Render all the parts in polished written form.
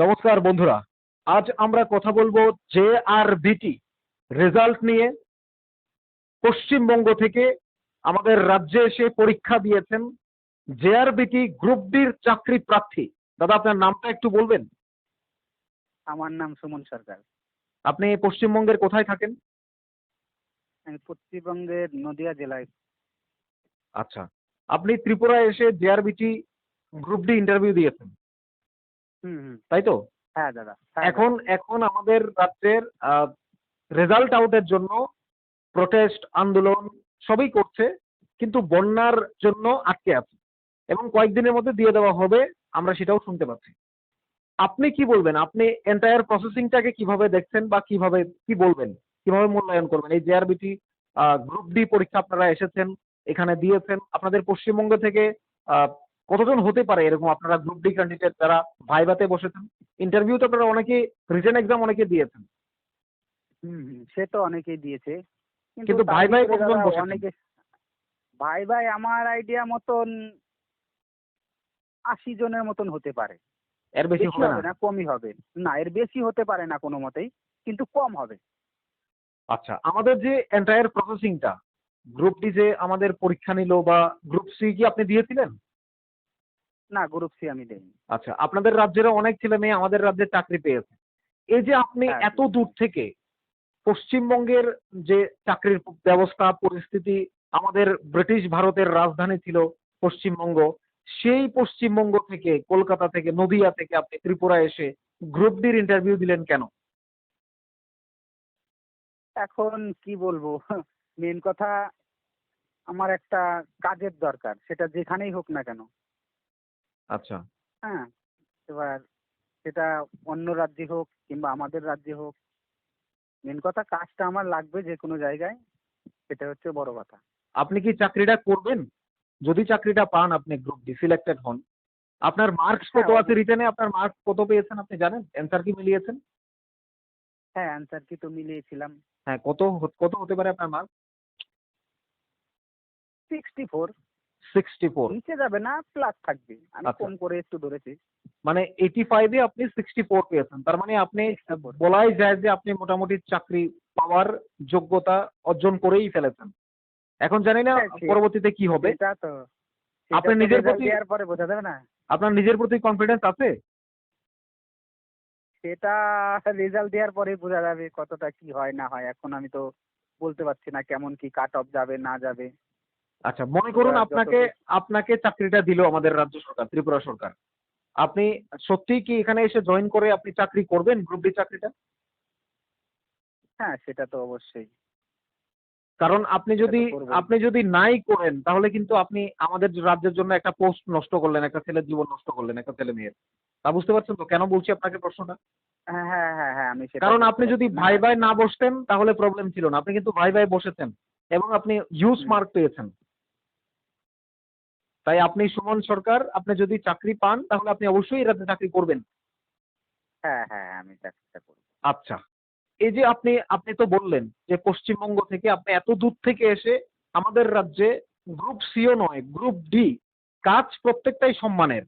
নমস্কার বন্ধুরা, আজ আমরা কথা বলবো জেআরবিটি রেজাল্ট নিয়ে। পশ্চিমবঙ্গ থেকে আমাদের রাজ্যে এসে পরীক্ষা দিয়েছেন জেআরবিটি গ্রুপ ডির চাকরি প্রার্থী। দাদা, আপনার নামটা একটু বলবেন? আমার নাম সুমন সরকার। আপনি পশ্চিমবঙ্গের কোথায় থাকেন? আমি পশ্চিমবঙ্গের নদিয়া জেলায়। আচ্ছা, আপনি ত্রিপুরায় এসে জেআরবিটি গ্রুপ ডি ইন্টারভিউ দিয়েছেন, হুম হুম। তাই তো? হ্যাঁ দাদা, হ্যাঁ এখন দাদা। এখন আমাদের রাজ্যের রেজাল্ট আউটের জন্য প্রোটেস্ট আন্দোলন সবই করছে, কিন্তু বন্যার জন্য আটকে আছে এবং কয়েকদিনের মধ্যে দিয়ে দেওয়া হবে, আমরা সেটাও শুনতে পাচ্ছি। আপনি কি বলবেন? আপনি এন্টায়ার প্রসেসিংটাকে কিভাবে দেখছেন বা কিভাবে কি বলবেন, কিভাবে মূল্যায়ন করবেন এই জেআরবিটি গ্রুপ ডি পরীক্ষা আপনারা এসেছেন, এখানে দিয়েছেন? আপনাদের পশ্চিমবঙ্গ থেকে আহ, কতজন হতে পারে এরকম আপনারা গ্রুপ ডি ক্যান্ডিডেট যারা ভাইভাতে বসেছেন? ইন্টারভিউ তো আপনারা অনেকে, রিটেন এক্সাম অনেকে দিয়েছেন, হুম হুম, সে তো অনেকেই দিয়েছে, কিন্তু কিন্তু তার ভাইভায় ভিতরে কতজন দাদা বসেছেন? অনেকে। ভাই ভাই আমার আইডিয়া মতন 80 জনের মতন হতে পারে। এর বেশি বেশি হবে না? হবে না, কমই হবে। না, এর বেশি হতে পারে না কোনো মতেই, কিন্তু কম হবে। আচ্ছা, আমাদের যে এন্টায়ার প্রসেসিংটা, গ্রুপ ডি যে আমাদের পরীক্ষা নিল বা গ্রুপ সি কি আপনি দিয়েছিলেন? না, গ্রুপ সি আমি দেইনি। আচ্ছা, আপনাদের রাজ্যেরও অনেক ছেলে মেয়ে আমাদের রাজ্যে চাকরি পেয়েছে। এই যে আপনি হ্যাঁ এত দূর থেকে পশ্চিমবঙ্গের যে চাকরির ব্যবস্থা পরিস্থিতি, আমাদের ব্রিটিশ ভারতের রাজধানী ছিল পশ্চিমবঙ্গ, সেই পশ্চিমবঙ্গ থেকে, কলকাতা থেকে, নদিয়া থেকে আপনি ত্রিপুরা এসে গ্রুপ ডির ইন্টারভিউ দিলেন কেন? এখন কি বলবো মেন কথা, আমার একটা কাজের দরকার, সেটা যেখানেই হোক না কেন। আচ্ছা, হ্যাঁ, এবার সেটা অন্য রাজ্যে হোক কিংবা আমাদের রাজ্যে হোক, মেন কথা কাজটা আমার লাগবে যে কোনো জায়গায়, সেটা হচ্ছে বড় কথা। আপনি কি চাকরিটা করবেন? যদি চাকরিটা পান, আপনি গ্রুপ ডি সিলেক্টেড হন, আপনার মার্কস হ্যাঁ কত আছে রিটেনে? আপনার মার্কস কত পেয়েছেন আপনি জানেন? অ্যান্সার কি মিলিয়েছেন? হ্যাঁ, অ্যান্সার কি তো মিলিয়েছিলাম। হ্যাঁ, কত কত হতে পারে আপনার মার্ক? 64। 64? নিচে যাবে না, প্লাস থাকবে, আমি আচ্ছা, কম করে একটু ধরেছি। মানে 85-এ আপনি 64 পেয়েছেন, তার মানে আপনি 64। বলাই যায় যে আপনি মোটামুটি চাকরি পাওয়ার যোগ্যতা অর্জন করেই ফেলেছেন। এখন জানি না হ্যাঁ, পরবর্তীতে কি হবে। সেটা তো সেটা আপনার তো নিজের রেজাল্ট প্রতি, দেওয়ার পরে বোঝা যাবে না। আপনার নিজের প্রতি কনফিডেন্স আছে? সেটা রেজাল্ট দেওয়ার পরে বোঝা যাবে কতটা কি হয় না হয়। এখন আমি তো বলতে পারছি না কেমন কি কাট অফ যাবে না যাবে। আচ্ছা, মনে করুন এবার আপনাকে, যতদূর। আপনাকে চাকরিটা দিল আমাদের রাজ্য সরকার, ত্রিপুরা সরকার, আপনি সত্যিই কি এখানে এসে জয়েন করে আপনি চাকরি করবেন, গ্রুপ ডি চাকরিটা? হ্যাঁ, সেটা তো অবশ্যই। কারণ আপনি সেটা যদি, তো করবোই। আপনি যদি নাই করেন তাহলে কিন্তু আপনি আমাদের রাজ্যের জন্য একটা পোস্ট নষ্ট করলেন, একটা ছেলের জীবন নষ্ট করলেন, একটা ছেলে মেয়ের। তা বুঝতে পারছেন তো কেন বলছি আপনাকে প্রশ্নটা? হ্যাঁ হ্যাঁ হ্যাঁ হ্যাঁ, আমি সেটা কারণ বুঝতে আপনি যদি পারছি না। ভাই ভাই না বসতেন তাহলে প্রবলেম ছিল না, আপনি কিন্তু ভাই ভাই বসেছেন এবং আপনি হিউজ হুম, মার্ক পেয়েছেন। তাই আপনি সুমন সরকার, আপনি যদি চাকরি পান তাহলে আপনি অবশ্যই এই রাজ্যে চাকরি করবেন। হ্যাঁ হ্যাঁ, আমি চেষ্টা করবো। আচ্ছা, এই যে আপনি, আপনি তো বললেন যে পশ্চিমবঙ্গ থেকে আপনি এত দূর থেকে এসে আমাদের রাজ্যে গ্রুপ সিও নয়, গ্রুপ ডি, কাজ প্রত্যেকটাই সম্মানের,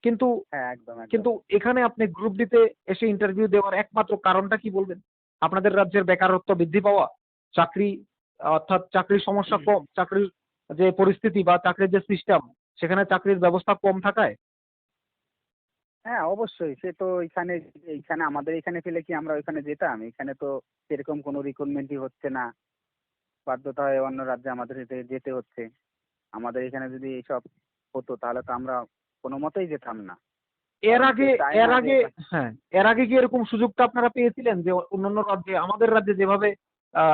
কিন্তু হ্যাঁ, একদম একদম। কিন্তু এখানে আপনি গ্রুপ ডিতে এসে ইন্টারভিউ দেওয়ার একমাত্র কারণটা কি বলবেন? আপনাদের রাজ্যের বেকারত্ব বৃদ্ধি পাওয়া, চাকরি, অর্থাৎ চাকরির সমস্যা কম, চাকরির যে পরিস্থিতি বা চাকরির যে সিস্টেম, সেখানে চাকরির ব্যবস্থা কম থাকায়? হ্যাঁ অবশ্যই, সে তো এখানে এইখানে আমাদের এখানে পেলে কি আমরা ওইখানে যেতাম? এখানে তো সেরকম কোনো রিক্রুটমেন্টই হচ্ছে না। বাধ্যতা হয়ে অন্য রাজ্যে আমাদের যেতে হচ্ছে। আমাদের এখানে যদি এইসব হতো তাহলে তো আমরা কোনো মতেই যেতাম না। এর কারণ আগে, কেউ চায় এর না যে আগে, হ্যাঁ, এর আগে কি এরকম সুযোগটা আপনারা পেয়েছিলেন যে অন্যান্য রাজ্যে, আমাদের রাজ্যে যেভাবে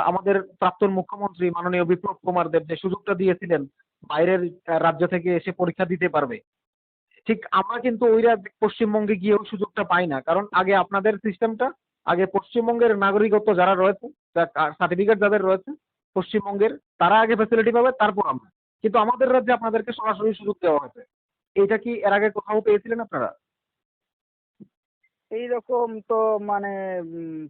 আমাদের প্রাক্তন মুখ্যমন্ত্রী মাননীয় বিপ্লব কুমার দেব যে সুযোগটা দিয়েছিলেন বাইরের রাজ্য থেকে এসে পরীক্ষা দিতে পারবে, ঠিক আমরা কিন্তু ওই পশ্চিমবঙ্গে গিয়ে ওই সুযোগটা পাই না। কারণ আগে আপনাদের সিস্টেমটা, আগে পশ্চিমবঙ্গের নাগরিকত্ব যারা রয়েছে, সার্টিফিকেট যাদের রয়েছে পশ্চিমবঙ্গের, তারা আগে ফ্যাসিলিটি পাবে, তারপর আমরা। কিন্তু আমাদের রাজ্যে আপনাদেরকে সরাসরি সুযোগ দেওয়া হয়েছে। এটা কি এর আগে কোথাও পেয়েছিলেন আপনারা? এইরকম তো মানে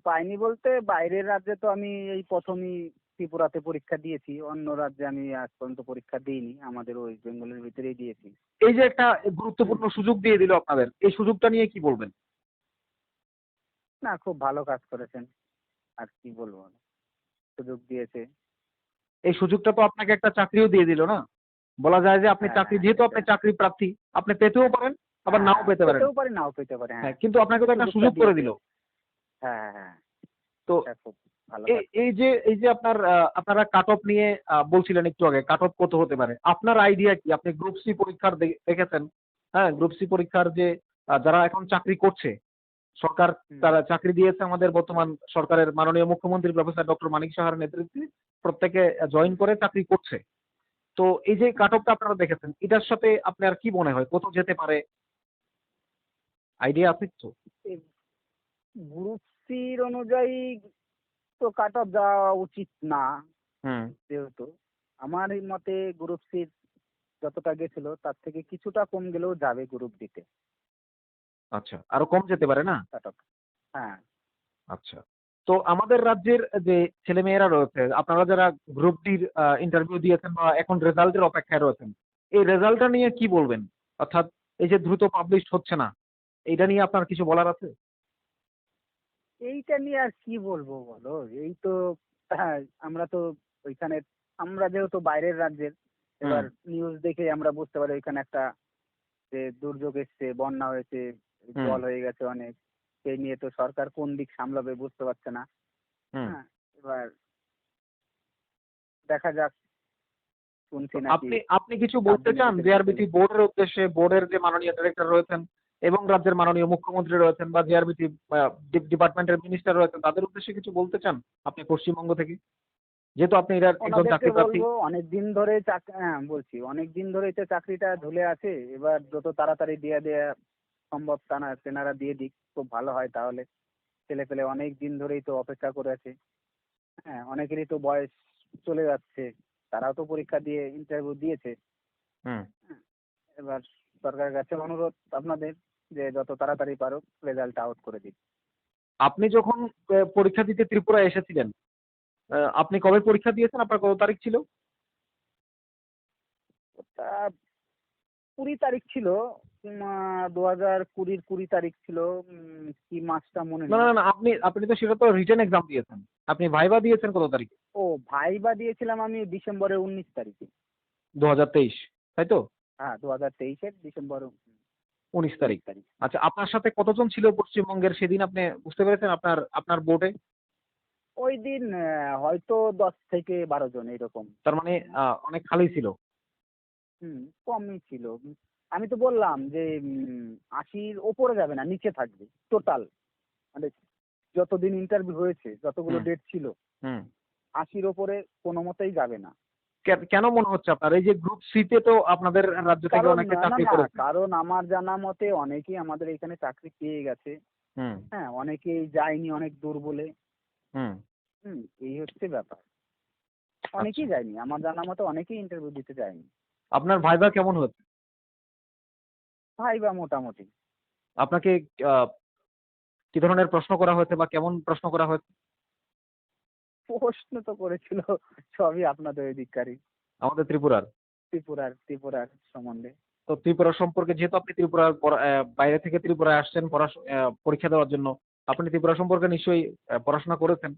পাইনি বলতে, বাইরের রাজ্যে তো আমি এই প্রথমই ত্রিপুরাতে পরীক্ষা দিয়েছি। অন্য রাজ্যে আমি আজ পর্যন্ত পরীক্ষা দিইনি, আমাদের ওয়েস্ট বেঙ্গলের ভিতরেই দিয়েছি। এই যে একটা গুরুত্বপূর্ণ সুযোগ দিয়ে দিল আপনাদের, এই সুযোগটা নিয়ে কি বলবেন? না, খুব ভালো কাজ করেছেন। আর কি বলবো? সুযোগ দিয়েছে। এই সুযোগটা তো আপনাকে একটা চাকরিও দিয়ে দিল না? বলা যায় যে আপনি হ্যাঁ, চাকরি, হ্যাঁ, যেহেতু এটা আপনি চাকরি প্রার্থী, আপনি পেতেও পারেন, আবার হ্যাঁ, নাও পেতে পারেন। পেতেও পারি, নাও পেতে পারি। হ্যাঁ, হ্যাঁ, কিন্তু আপনাকে তো একটা সুযোগটা সুযোগ করে দিয়েছে। দিল। হ্যাঁ, হ্যাঁ, হ্যাঁ। তো এটা খুব ভালো এই কাজ এই করেছে। যে এই যে আপনার আপনারা কাট অফ নিয়ে বলছিলেন একটু আগে, কাট অফ কত হতে পারে? আপনার আইডিয়া কি? আপনি গ্রুপ সি পরীক্ষার দেখেছেন, হ্যাঁ? গ্রুপ সি পরীক্ষার যে যারা এখন চাকরি করছে, সরকার হুম। তারা চাকরি দিয়েছে আমাদের বর্তমান সরকারের মাননীয় মুখ্যমন্ত্রী প্রফেসর ডক্টর মানিক সাহার নেতৃত্বে প্রত্যেকে জয়েন করে চাকরি করছে। তো এই যে কাট অফটা আপনারা দেখেছেন, এটার সাথে আপনার কি মনে হয় কত যেতে পারে? আইডিয়া আছে কিছু? এই গ্রুপ সির অনুযায়ী তো কাট অফ যাওয়া উচিত না, হুম। যেহেতু আমার এই মতে গ্রুপ সির যতটা গেছিল তার থেকে কিছুটা কম গেলেও যাবে গ্রুপ ডিতে আচ্ছা, আরো কম যেতে পারে না? Cut off. হ্যাঁ। আচ্ছা। তো আমাদের রাজ্যের যে ছেলেমেয়েরা রয়েছে, আপনারা যারা গ্রুপ ডির ইন্টারভিউ দিয়েছেন বা এখন রেজাল্টের অপেক্ষায় রয়েছেন, এই রেজাল্টটা নিয়ে কি বলবেন? অর্থাৎ এই যে দ্রুত পাবলিশড হচ্ছে না, এইটা নিয়ে আপনার কিছু বলার আছে? এইটা নিয়ে আর কি বলবো বলো? এই তো হ্যাঁ, আমরা তো ওইখানে, আমরা যেহেতু বাইরের রাজ্যের, হুম, এবার নিউজ দেখে আমরা বুঝতে পারি ওইখানে একটা যে দুর্যোগ এসছে, বন্যা হয়েছে, হুম, জল হয়ে গেছে অনেক। সেই নিয়ে তো সরকার কোন দিক সামলাবে বুঝতে পারছে না। হুম। হ্যাঁ, এবার দেখা যাক, শুনছি তো নাকি আপনি আপনি কিছু 7 বলতে দিনের চান ভিতরে জিতে জেআরবিটি যাবে। বোর্ডের উদ্দেশ্যে, বোর্ডের যে মাননীয় ডিরেক্টর রয়েছেন এবং রাজ্যের মাননীয় মুখ্যমন্ত্রী রয়েছেন বা জেআরবিটি ডিপার্টমেন্টের মিনিস্টার রয়েছেন, তাদের উদ্দেশ্যে কিছু বলতে চান আপনি পশ্চিমবঙ্গ থেকে? যেহেতু আপনি এটার একজন ওনাদেরকে চাকরি প্রার্থী। বলবো অনেকদিন ধরে হ্যাঁ বলছি, অনেকদিন ধরেই তো চাকরিটা ঝুলে আছে। এবার যত তাড়াতাড়ি দিয়ে দেয়া সম্ভব তেনারা দিয়ে দিক, খুব ভালো হয় তাহলে। ছেলে পেলে অনেক দিন ধরেই তো অপেক্ষা করে আছে। হ্যাঁ, অনেকেরই তো বয়স চলে যাচ্ছে, তারাও তো পরীক্ষা দিয়ে ইন্টারভিউ দিয়েছে। হুম। হ্যাঁ, এবার সরকারের কাছে অনুরোধ আপনাদের যে যত তাড়াতাড়ি পারুক রেজাল্ট আউট করে দিক। আপনি যখন পরীক্ষা দিতে ত্রিপুরায় এসেছিলেন, আপনি কবে পরীক্ষা দিয়েছেন? আপনার কত তারিখ ছিল? ওটা 20 তারিখ ছিল। 2020-র 20 তারিখ ছিল। কি মাসটা মনে না, নেই। না, না, আপনি আপনি তো সেটা তো রিটেন এক্সাম দিয়েছেন। আপনি ভাইবা দিয়েছেন কত তারিখে? ও, ভাইবা দিয়েছিলাম আমি ডিসেম্বরের 19 তারিখে। 2023, তাই তো? হ্যাঁ, 2023-এর ডিসেম্বর 19 তারিখ। 19 তারিখ। আচ্ছা, আপনার সাথে কতজন ছিল পশ্চিমবঙ্গের সেদিন আপনি বুঝতে পেরেছেন আপনার আপনার বোর্ডে? ওই দিন হয়তো 10 থেকে 12 জন এরকম। তার মানে অনেক খালি ছিল। হুম, কমই ছিল। আমি তো বললাম যে 80-র ওপরে যাবে না, নিচে থাকবে টোটাল। মানে যতদিন ইন্টারভিউ হয়েছে, যতগুলো হুম, ডেট ছিল, হুম। 80-র ওপরে কোনো মতেই যাবে না। কেন মনে হচ্ছে আপনার? এই যে গ্রুপ সি তে তো আপনাদের রাজ্য থেকে কারণ অনেকে না, চাকরি না, করেছে। কারণ আমার জানা মতে অনেকেই আমাদের এখানে চাকরি পেয়ে গেছে। হুম, হ্যাঁ, অনেকেই যায়নি অনেক দূর বলে। হুম। হুম, এই হচ্ছে ব্যাপার। আচ্ছা। অনেকেই যায়নি। আমার জানা মতে অনেকেই ইন্টারভিউ দিতে যায়নি। আপনার ভাইবা কেমন হয়েছে? ভাইবা মোটামুটি। আপনাকে আ কি ধরনের প্রশ্ন করা হয়েছে বা কেমন প্রশ্ন করা হয়েছে? প্রশ্ন তো করেছিল সবই আপনাদের ওইদিককারই। আমাদের ত্রিপুরার। ত্রিপুরার সম্বন্ধে। তো ত্রিপুরা সম্পর্কে, যেহেতু আপনি ত্রিপুরার বাইরে থেকে ত্রিপুরায় আসছেন পরীক্ষা দেওয়ার জন্য, আপনি ত্রিপুরা সম্পর্কে নিশ্চয়ই পড়াশোনা করেছেন?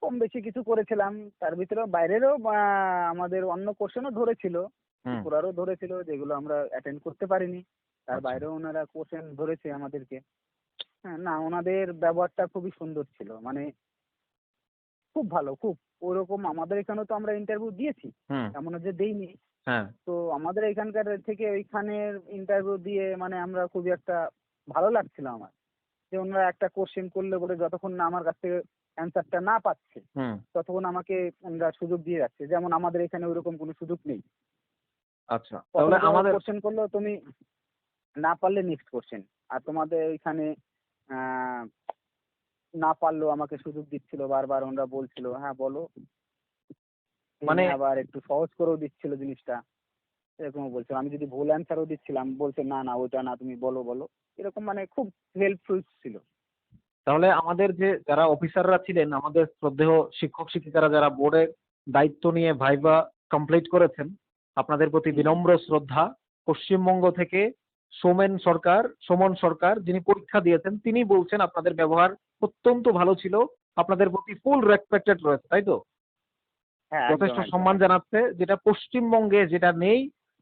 কম বেশি কিছু করেছিলাম। তার ভিতরেও বাইরেরও আমাদের অন্য কোশ্চেনও ধরেছিল। হুম। ত্রিপুরারও ধরেছিল, যেগুলো আমরা অ্যাটেন্ড করতে পারিনি। তার আচ্ছা, বাইরেও ওনারা কোশ্চেন ধরেছে আমাদেরকে। হ্যাঁ, না, ওনাদের ব্যবহারটা খুবই সুন্দর ছিল। মানে খুব ভালো, খুব। ওরকম আমাদের এখানেও তো আমরা ইন্টারভিউ দিয়েছি। হুম, এমন না যে দেইনি। হ্যাঁ, তো আমাদের এখানকার থেকে ওইখানের ইন্টারভিউ দিয়ে মানে আমরা খুবই একটা ভালো লাগছিল আমার। যে ওনারা একটা কোশ্চেন করলে বলে যতক্ষণ না আমার কাছ থেকে অ্যান্সারটা না পাচ্ছে, হুম, ততক্ষণ আমাকে ওনারা সুযোগ দিয়ে যাচ্ছে। যেমন আমাদের এখানে ওইরকম কোনো সুযোগ নেই। আচ্ছা। তাহলে প্রথমে আমাদের কোশ্চেন করলো, তুমি না পারলে নেক্সট কোশ্চেন। আর তোমাদের ওইখানে আ না পারলেও আমাকে সুযোগ দিচ্ছিল বারবার। ওনারা বলছিল, "হ্যাঁ, বলো।" মানে ভেঙে আবার একটু সহজ করেও দিচ্ছিল জিনিসটা। এরকমও বলছিল। আমি যদি ভুল অ্যান্সারও দিচ্ছিলাম, বলছে, "না, না, ওইটা না, তুমি বলো, বলো।" এরকম মানে খুব হেল্পফুল ছিল। তাহলে আমাদের যে যারা অফিসাররা ছিলেন, আমাদের শ্রদ্ধেয় শিক্ষক-শিক্ষিকারা যারা বোর্ডের দায়িত্ব নিয়ে ভাইবা কমপ্লিট করেছেন, আপনাদের প্রতি হুম, বিনম্র শ্রদ্ধা। পশ্চিমবঙ্গ থেকে সুমন সরকার যিনি পরীক্ষা দিয়েছেন তিনি বলছেন আপনাদের ব্যবহার অত্যন্ত ভালো ছিল, আপনাদের প্রতি ফুল রেসপেক্টেড রয়েছে, তাই তো? হ্যাঁ, একদম যথেষ্ট একদম সম্মান একদম। জানাচ্ছে, যেটা পশ্চিমবঙ্গে যেটা নেই।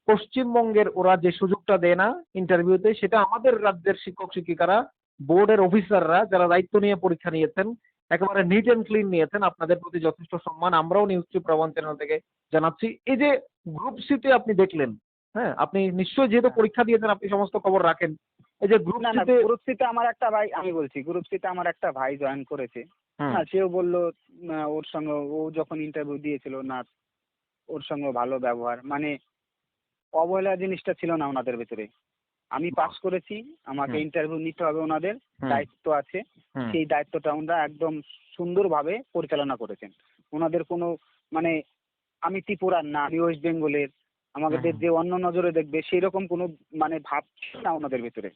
পশ্চিমবঙ্গের ওরা যে সুযোগটা দেয় না ইন্টারভিউতে, সেটা আমাদের রাজ্যের শিক্ষক শিক্ষিকারা, বোর্ডের অফিসাররা যারা দায়িত্ব নিয়ে পরীক্ষা নিয়েছেন, একেবারে নিট এন্ড ক্লিন নিয়েছেন। আপনাদের প্রতি যথেষ্ট সম্মান আমরাও নিউজ টি প্রবান চ্যানেল থেকে জানাচ্ছি। এই যে গ্রুপ সি তে আপনি দেখলেন, হ্যাঁ, আপনি নিশ্চয়ই যেহেতু হ্যাঁ। পরীক্ষা দিয়েছেন আপনি সমস্ত খবর রাখেন। এই যে গ্রুপ না, সি না, তে গ্রুপ সি তে আমার একটা ভাই, আমি বলছি, গ্রুপ সি তে আমার একটা ভাই জয়েন করেছে। হুম, হ্যাঁ, সেও বলল ওর সঙ্গে ও যখন ইন্টারভিউ দিয়েছিল না, ওর সঙ্গে ভালো ব্যবহার, মানে অবহেলা জিনিসটা ছিল না ওনাদের ভেতরে। আমি পাস করেছি, আমাকে হুম, ইন্টারভিউ নিতে হবে, ওনাদের হুম, দায়িত্ব আছে। হুম, সেই দায়িত্বটা ওনারা একদম সুন্দরভাবে পরিচালনা করেছেন। ওনাদের কোনো, মানে আমি ত্রিপুরার না, আমি ওয়েস্ট বেঙ্গলের, হুম, আমাদের যে অন্য নজরে দেখবে সেই রকম কোনো মানে ভাব ছিল না ওনাদের ভেতরে।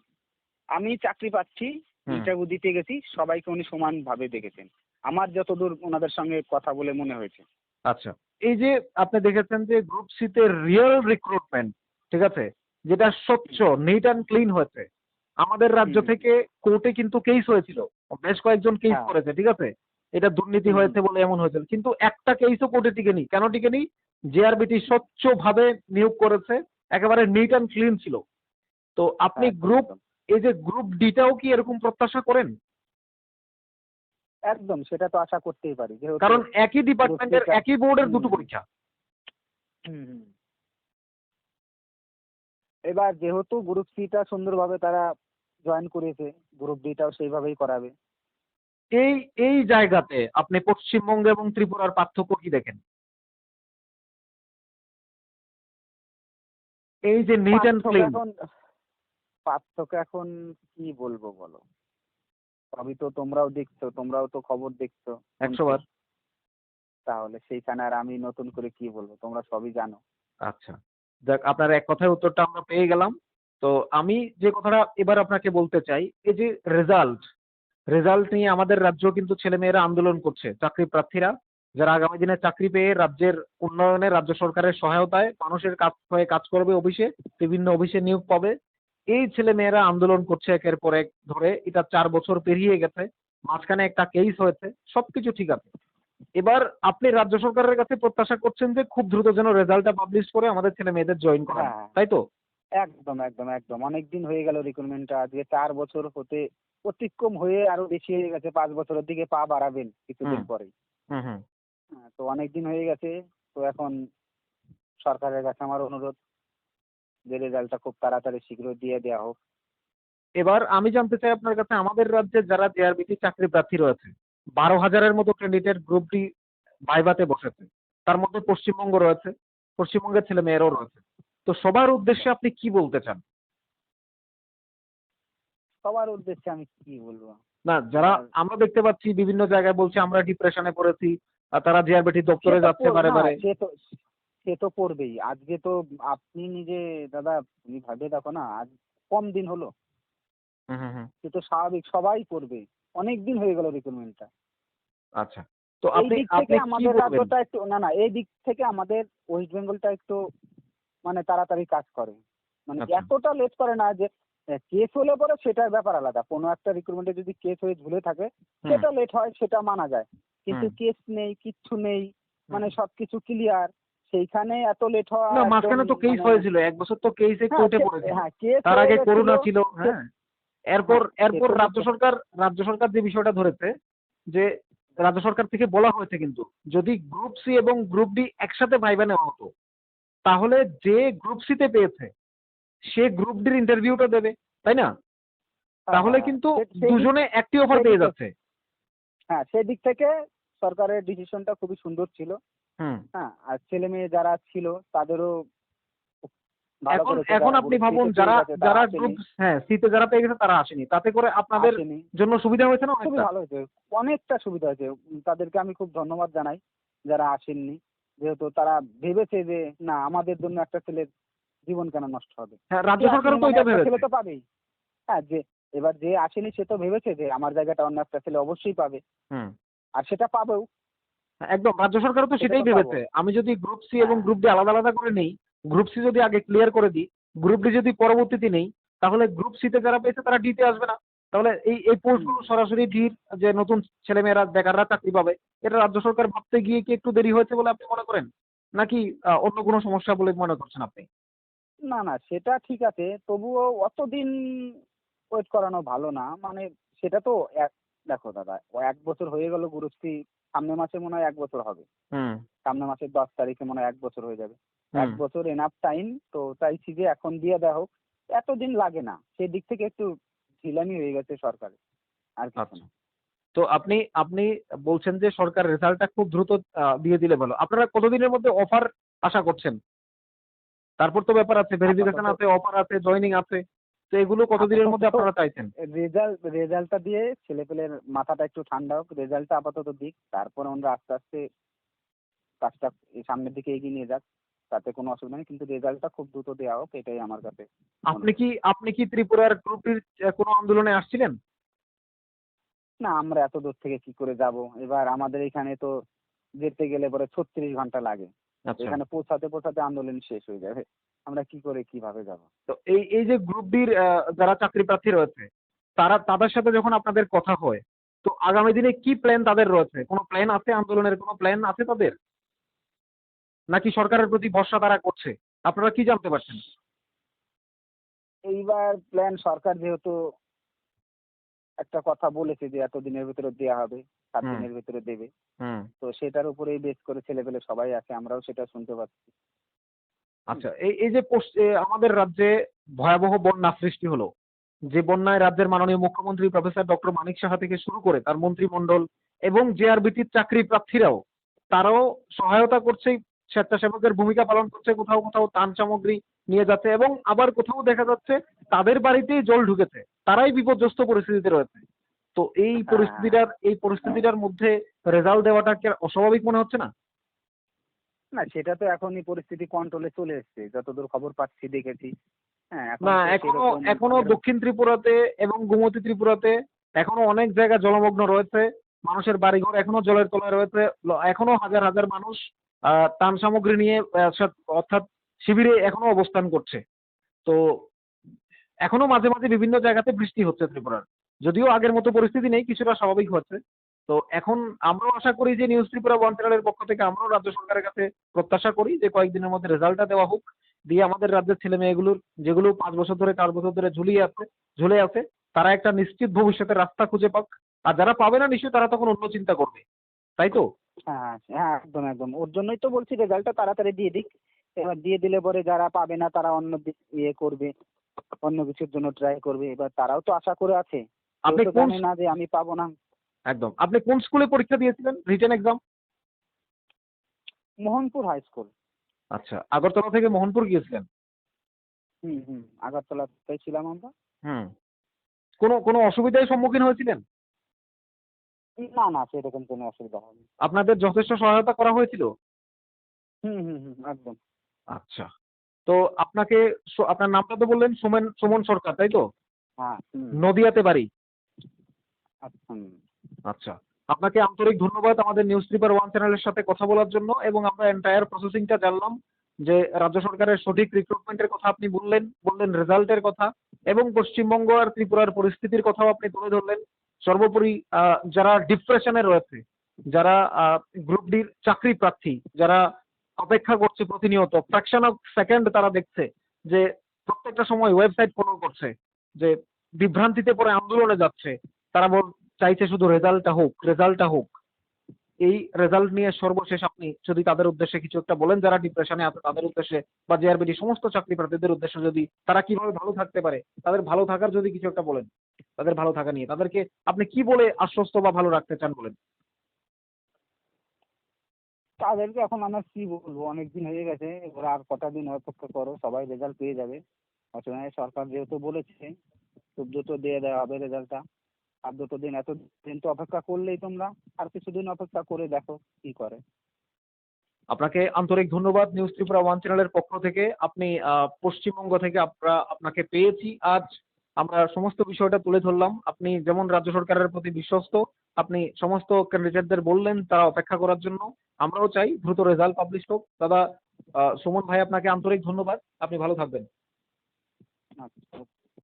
আমি চাকরি পাচ্ছি, হুম। ইন্টারভিউ দিতে গেছি, সবাইকে উনি সমানভাবে দেখেছেন। আমার যতদূর ওনাদের সঙ্গে কথা বলে মনে হয়েছে। আচ্ছা, এই যে আপনি দেখেছেন যে গ্রুপ সি তে রিয়েল রিক্রুটমেন্ট, ঠিক আছে, যেটা স্বচ্ছ হুম, নিট অ্যান্ড ক্লিন হয়েছে। আমাদের হুম, রাজ্য হুম, থেকে কোর্টে কিন্তু কেস হয়েছিল, বেশ কয়েকজন কেস হ্যাঁ, করেছে, ঠিক আছে, এটা দুর্নীতি হুম, হুম, হয়েছে বলে এমন হয়েছিল, কিন্তু একটা কেসও কোর্টে টিকেনি। কেন টিকেনি? জেআরবিটি স্বচ্ছভাবে নিয়োগ করেছে, একেবারে নিট অ্যান্ড ক্লিন ছিল। তো আপনি একদম একদম এই যে গ্রুপ ডিটাও কি এরকম প্রত্যাশা করেন? একদম, সেটা তো আশা করতেই পারি, যেহেতু কারণ একই গ্রুপ ডিপার্টমেন্টের সিটা। একই বোর্ডের হুম, দুটো হুম, পরীক্ষা। হুম, হুম। এবার যেহেতু গ্রুপ সিটা সুন্দরভাবে তারা জয়েন করেছে, গ্রুপ ডিটাও সেইভাবেই করাবে। এই এই জায়গাতে আপনি পশ্চিমবঙ্গ এবং ত্রিপুরার পার্থক্য কি দেখেন? এই যে নিট অ্যান্ড পার্থক্য ক্লিন। এখন পার্থক্য এখন কি বলবো বলো? সবই তো তোমরাও দেখছো, তোমরাও তো খবর দেখছো, 100 শুনছো। বার। তাহলে সেইখানে আর আমি নতুন করে কি বলবো, তোমরা সবই জানো। আচ্ছা। যাক, আপনার এক কথায় উত্তরটা আমরা পেয়ে গেলাম। তো আমি যে কথাটা এবার আপনাকে বলতে চাই, এই যে রেজাল্ট নিয়ে আমাদের রাজ্য কিন্তু ছেলেমেয়েরা আন্দোলন করছে। চাকরি প্রার্থীরা যারা আগামী দিনে চাকরি পেয়ে রাজ্যের উন্নয়নে রাজ্য সরকারের সহায়তায় মানুষের কাজ হয়ে কাজ করবে অফিসে, বিভিন্ন অফিসে নিয়োগ পাবে। এই ছেলেমেয়েরা আন্দোলন করছে একের পর এক ধরে। এটা ৪ বছর পেরিয়ে গেছে। মাঝখানে একটা কেস হয়েছে। সবকিছু ঠিক আছে। এবার আপনি রাজ্য সরকারের কাছে প্রত্যাশা করছেন যে খুব দ্রুত যেন রেজাল্টটা পাবলিশ করে আমাদের ছেলে মেয়েদের জয়েন করান, হ্যাঁ, তাই তো? একদম একদম একদম, অনেকদিন হয়ে গেল রিক্রুটমেন্টটা, আজকে 4 বছর হতে অতিক্রম হয়ে আরো বেশি হয়ে গেছে, 5 বছরের দিকে পা বাড়াবেন হুম, কিছুদিন পরেই। হুম, হুম। হ্যাঁ, তো অনেকদিন হয়ে গেছে। তো এখন সরকারের কাছে আমার অনুরোধ যে রেজাল্টটা খুব তাড়াতাড়ি শীঘ্র দিয়ে দেওয়া হোক। এবার আমি জানতে চাই আপনার কাছে, আমাদের রাজ্যে যারা জেআরবিটি চাকরি প্রার্থী রয়েছে, 12,000-এর মতো ক্যান্ডিডেট গ্রুপ ডি ভাইভাতে বসেছে। তার মধ্যে পশ্চিমবঙ্গ রয়েছে, পশ্চিমবঙ্গের ছেলে মেয়েরাও রয়েছে। তো সবার উদ্দেশ্যে আপনি কি বলতে চান? সবার উদ্দেশ্যে আমি কি বলবো? না, যারা আর আমরা দেখতে পাচ্ছি বিভিন্ন জায়গায় বলছে আমরা ডিপ্রেশনে পড়েছি, আর তারা জেআরবিটি সে দপ্তরে তো যাচ্ছে বারে না, বারে। সে তো পড়বেই। আজকে তো আপনি নিজে, দাদা, তুমি ভাবে দেখো না, আজ কম দিন হলো। হুম, হুম, হুম। সে তো স্বাভাবিক, সবাই পড়বে। অনেক দিন হয়ে গেল রিক্রুটমেন্টটা। আচ্ছা। তো এই আপনি দিক থেকে আপনি কি আমাদের বলবেন? রাজ্যটা একটু, না না, এই দিক থেকে আমাদের ওয়েস্ট বেঙ্গলটা একটু মানে তাড়াতাড়ি কাজ করে। মানে আচ্ছা। এতটা লেট করে না যে কেস হলে পরে সেটার ব্যাপার আলাদা। কোনো একটা রিক্রুটমেন্টে যদি কেস হয়ে ঝুলে থাকে হুম, সেটা লেট হয়, সেটা মানা যায়। কিন্তু হুম। কেস নেই, কিচ্ছু নেই, হুম। মানে সবকিছু ক্লিয়ার, সেইখানে এত লেট হওয়া না, একদম মাঝখানে তো কেস মানে। হয়েছিল। ১ বছর তো কেসে হ্যাঁ, কোর্টে পড়েছিল। হ্যাঁ, কেস তার হয়ে আগে গেছিল। করোনা ছিল, সে, হ্যাঁ। এরপর হ্যাঁ, সে এরপর তো রাজ্য সরকার যে বিষয়টা ধরেছে যে রাজ্য সরকার থেকে বলা হয়েছে কিন্তু যদি গ্রুপ সি এবং গ্রুপ ডি একসাথে ভাইবা নেওয়া হতো, তাহলে যে গ্রুপ সি তে পেয়েছে সে গ্রুপ ডির ইন্টারভিউটা দেবে, তাই না? হ্যাঁ, তাহলে হ্যাঁ, হ্যাঁ, কিন্তু সেই দিক, দুজনে একটি অফার সেই পেয়ে দিকে, যাচ্ছে। হ্যাঁ, সেদিক থেকে সরকারের ডিসিশনটা খুবই সুন্দর ছিল। হুম। হ্যাঁ, আর ছেলে মেয়ে যারা ছিল তাদেরও খুব ভালো এখন করেছে, এখন যারা আপনি গ্রুপ সি ভাবুন, তে যারা পেয়ে গেছে তারা যারা আসেনি। গ্রুপ, হ্যাঁ, সি তে যারা পেয়ে গেছে তারা আসেনি। তাতে করে আপনাদের আসেনি, জন্য সুবিধা হয়েছে না খুবই অনেকটা? ভালো হয়েছে, অনেকটা সুবিধা হয়েছে। তাদেরকে আমি খুব ধন্যবাদ জানাই যারা আসেননি, যেহেতু তারা ভেবেছে যে না, আমাদের জন্য একটা ছেলের জীবন কেন নষ্ট হবে। হ্যাঁ, যে রাজ্য আসেনি সরকারও তো মানে এটা একটা ছেলে ভেবেছে। তো পাবেই। হ্যাঁ, যে এবার যে আসেনি সে তো ভেবেছে যে আমার জায়গাটা অন্য একটা ছেলে অবশ্যই পাবে, হুম। আর সেটা পাবেও, একদম, রাজ্য সরকারও তো সেটা তো সেটাই পাবো। ভেবেছে। আমি যদি গ্রুপ সি এবং হ্যাঁ, গ্রুপ ডি আলাদা আলাদা করে নেই, গ্রুপ সি যদি আগে ক্লিয়ার করে দিই, গ্রুপ ডি যদি পরবর্তীতে নেই, তাহলে গ্রুপ সিতে যারা পেয়েছে তারা ডিতে আসবে না। তাহলে এই পোস্টগুলো সরাসরি ডির যে নতুন ছেলেমেয়েরা বেকাররা চাকরি পাবে, এটা রাজ্য সরকার ভাবতে গিয়ে কি একটু দেরি হয়েছে বলে আপনি মনে করেন? নাকি অন্য কোনো সমস্যা বলে মনে করছেন আপনি? না, না, সেটা ঠিক আছে। তবুও অতদিন ওয়েট করানো ভালো না। মানে সেটা তো দেখো দাদা, ১ বছর হয়ে গেল গ্রুপ সি, সামনের মাসে মনে হয় ১ বছর হবে। হুম, সামনের মাসের ১০ তারিখে মনে হয় ১ বছর হয়ে যাবে। ১ হুম। বছর এনাফ টাইম। তো চাইছি যে এখন দিয়ে দেওয়া হোক। এতদিন লাগে না। সেদিক থেকে একটু ঢিলামি হয়ে গেছে সরকারের। আর কিছু আচ্ছা। না। তো আপনি আপনি বলছেন যে সরকার রেজাল্টটা খুব দ্রুত দিয়ে দিলে ভালো। আপনারা কতদিনের মধ্যে অফার আশা করছেন? তারপর তো ব্যাপার আছে, ভেরিফিকেশন আপাতত আছে, অফার আছে, জয়েনিং আছে। তো এগুলো কতদিনের আপাতত মধ্যে আপনারা চাইছেন? রেজাল্টটা দিয়ে ছেলেপেলের মাথাটা একটু ঠান্ডা হোক। রেজাল্টটা আপাতত দিক। তারপরে আমরা আস্তে, আস্তে কাজটা সামনের দিকে এগিয়ে নিয়ে যাক। তাতে কোনো অসুবিধা নেই। কিন্তু রেজাল্টটা খুব দ্রুত দেওয়া হোক, এটাই আমার কাছে মনে আপনি হয়। কি আপনি কি ত্রিপুরার গ্রুপটির কোনো আন্দোলনে আসছিলেন? না, আমরা এত দূর থেকে কি করে যাব? এবার আমাদের এখানে তো যেতে গেলে পরে ৩৬ ঘন্টা লাগে। আচ্ছা। এখানে পৌঁছাতে আন্দোলন শেষ হয়ে যাবে। আমরা কি করে কিভাবে যাব? তো এই যে গ্রুপ ডির যারা চাকরি প্রার্থী রয়েছে, তাদের সাথে যখন আপনাদের কথা হয়, তো আগামী দিনে কি প্ল্যান তাদের রয়েছে? কোনো প্ল্যান আছে, আন্দোলনের কোনো প্ল্যান আছে তাদের? নাকি সরকারের প্রতি ভরসা তারা করছে? আপনারা কি জানতে পারছেন? এইবার প্ল্যান সরকার যেহেতু একটা কথা বলেছে যে এতদিনের ভিতরে দেয়া হবে, ৭ হুম, দিনের ভিতরে দেবে। হুম। তো সেটার উপরেই বেস করে ছেলেপেলে সবাই আছে। আমরাও সেটা শুনতে পাচ্ছি। হুম। আচ্ছা, এই যে আমাদের রাজ্যে ভয়াবহ বন্যা সৃষ্টি হলো। যে বন্যায় রাজ্যের মাননীয় মুখ্যমন্ত্রী প্রফেসর ডক্টর মানিক সাহা থেকে শুরু করে তার মন্ত্রিমণ্ডল এবং জেআরবিটির চাকরি প্রার্থীরাও, তারাও সহায়তা করছে, স্বেচ্ছাসেবকের ভূমিকা পালন করছে, কোথাও কোথাও ত্রাণ সামগ্রী নিয়ে যাচ্ছে এবং আবার কোথাও দেখা যাচ্ছে তাদের বাড়িতেই জল ঢুকেছে। তারাই বিপর্যস্ত পরিস্থিতিতে রয়েছে। তো হ্যাঁ, হ্যাঁ। এই পরিস্থিতিটার মধ্যে রেজাল্ট দেওয়াটা কি আর অস্বাভাবিক মনে হচ্ছে না? না, সেটা তো এখনই পরিস্থিতি কন্ট্রোলে চলে এসছে। যতদূর খবর পাচ্ছি, দেখেছি। হ্যাঁ, এখন না, তো এখনো সেরকম এখনো এরকম দক্ষিণ ত্রিপুরাতে এবং গোমতী ত্রিপুরাতে এখনো অনেক জায়গা জলমগ্ন রয়েছে। মানুষের বাড়িঘর এখনো জলের তলায় রয়েছে। এখনো হাজার হাজার মানুষ ত্রাণ সামগ্রী নিয়ে অর্থাৎ শিবিরে এখনো অবস্থান করছে। তো এখনো মাঝে মাঝে বিভিন্ন জায়গাতে বৃষ্টি হচ্ছে ত্রিপুরার। যদিও আগের মতো পরিস্থিতি নেই, কিছুটা স্বাভাবিক হচ্ছে। তো এখন আমরাও আশা করি যে নিউজ ত্রিপুরা ওয়ান চ্যানেলের পক্ষ থেকে আমরাও রাজ্য সরকারের কাছে প্রত্যাশা করি যে কয়েকদিনের মধ্যে রেজাল্টটা দেওয়া হোক। দিয়ে আমাদের রাজ্যের ছেলে মেয়েগুলোর যেগুলো ৫ বছর ধরে ৪ বছর ধরে ঝুলে আছে, তারা একটা নিশ্চিত ভবিষ্যতের রাস্তা খুঁজে পাক। আর যারা পাবে না নিশ্চয়ই তারা তখন অন্য চিন্তা করবে। তাই তো? হ্যাঁ, হ্যাঁ, একদম, একদম। ওর জন্যই তো বলছি রেজাল্টটা তাড়াতাড়ি দিয়ে দিক। এবার দিয়ে দিলে পরে যারা পাবে না তারা অন্য ইয়ে করবে, অন্য কিছুর জন্য ট্রাই করবে। এবার তারাও তো আশা করে আছে। কেউ আপনি তো কোন জানে না যে আমি পাবো না। একদম। আপনি কোন স্কুলে পরীক্ষা দিয়েছিলেন? Written exam? Mohanpur high school. আচ্ছা। আগরতলা থেকে মোহনপুর গিয়েছিলেন? হুম, হুম। আগরতলাতেই ছিলাম আমরা। হুম। কোনো অসুবিধার সম্মুখীন হয়েছিলেন? না, না, সেরকম কোনো অসুবিধা হয়নি। আপনাদের যথেষ্ট সহায়তা করা হয়েছিল? হুম, হুম, হুম, একদম। আচ্ছা। তো আপনাকে আপনার নামটা তো বললেন সুমন সরকার, তাই তো? হ্যাঁ, হুম। নদিয়াতে বাড়ি। আচ্ছা, হুম। আচ্ছা। আপনাকে আন্তরিক ধন্যবাদ আমাদের নিউজ পেপার ওয়ান চ্যানেলের সাথে কথা বলার জন্য এবং আমরা এন্টায়ার প্রসেসিংটা জানলাম যে রাজ্য সরকারের সঠিক রিক্রুটমেন্টের কথা আপনি বললেন রেজাল্টের কথা এবং পশ্চিমবঙ্গ আর ত্রিপুরার পরিস্থিতির কথাও আপনি তুলে ধরলেন। সর্বোপরি যারা ডিপ্রেশনে রয়েছে, যারা গ্রুপ ডির চাকরি প্রার্থী, যারা অপেক্ষা করছে প্রতিনিয়ত, ফ্র্যাকশন অফ সেকেন্ড তারা দেখছে যে প্রত্যেকটা সময় ওয়েবসাইট ফলো করছে, যে বিভ্রান্তিতে পড়ে আন্দোলনে যাচ্ছে। তারা চাইছে শুধু রেজাল্টটা হোক। এই রেজাল্ট নিয়ে সর্বশেষ আপনি যদি তাদের উদ্দেশ্যে কিছু একটা বলেন যারা ডিপ্রেশনে আছে তাদের উদ্দেশ্যে বা জেআরবিটি সমস্ত চাকরি প্রার্থীদের উদ্দেশ্যে, যদি তারা কিভাবে ভালো থাকতে পারে, তাদের ভালো থাকার যদি কিছু একটা বলেন, তাদের ভালো থাকা নিয়ে তাদেরকে আপনি কি বলে আশ্বস্ত বা ভালো রাখতে চান বলেন? তাদেরকে এখন আমরা কি বলবো? অনেকদিন হয়ে গেছে। এবার আর কটা দিন অপেক্ষা করো। সবাই রেজাল্ট পেয়ে যাবে। অসুবিধা নেই। সরকার যেহেতু বলেছে খুব দ্রুত দিয়ে দেওয়া হবে রেজাল্টটা। আর দুটো দিন, এতদিন তো অপেক্ষা করলেই তোমরা। আর কিছুদিন অপেক্ষা করে দেখো কি করে। আপনাকে আন্তরিক ধন্যবাদ নিউজ ত্রিপুরা ওয়ান চ্যানেলের পক্ষ থেকে। আপনি পশ্চিমবঙ্গ থেকে আমরা আপনাকে পেয়েছি আজ। আমরা সমস্ত বিষয়টা তুলে ধরলাম। আপনি যেমন রাজ্য সরকারের প্রতি বিশ্বস্ত, আপনি সমস্ত ক্যান্ডিডেটদের বললেন তারা অপেক্ষা করার জন্য। আমরাও চাই দ্রুত রেজাল্ট পাবলিশ হোক। দাদা সুমন ভাই, আপনাকে আন্তরিক ধন্যবাদ। আপনি ভালো থাকবেন। আচ্ছা।